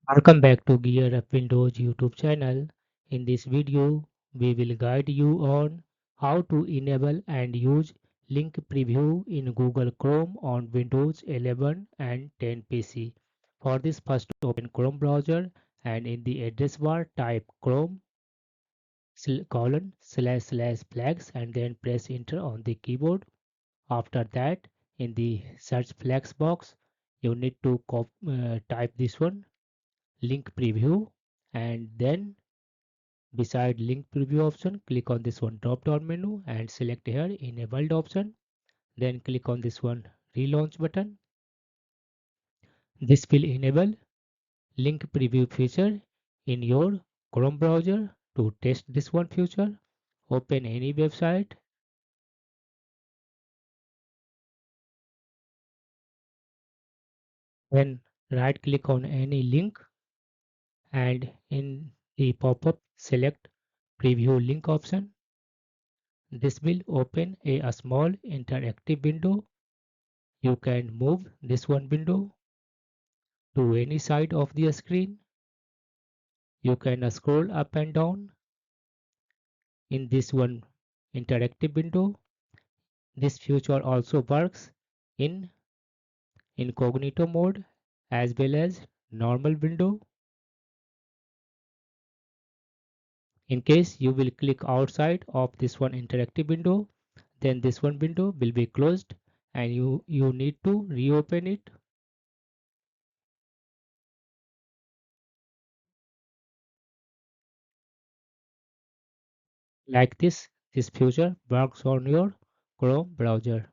Welcome back to Gear Up Windows YouTube channel. In this video, we will guide you on how to enable and use link preview in Google Chrome on Windows 11 and 10 PC. For this, first open Chrome browser and in the address bar type chrome colon / flags and then press enter on the keyboard. After that, in the search flags box, you need to type this one link preview, and then beside link preview option click on this one drop down menu and select here enabled option, then click on this one relaunch button. This will enable link preview feature in your Chrome browser. To test this one feature, open any website, then right click on any link and in the pop-up select preview link option. This will open a small interactive window. You can move this one window to any side of the screen. You can scroll up and down in this one interactive window. This feature also works in incognito mode as well as normal window. In case you will click outside of this one interactive window, then this one window will be closed and you need to reopen it. Like this feature works on your Chrome browser.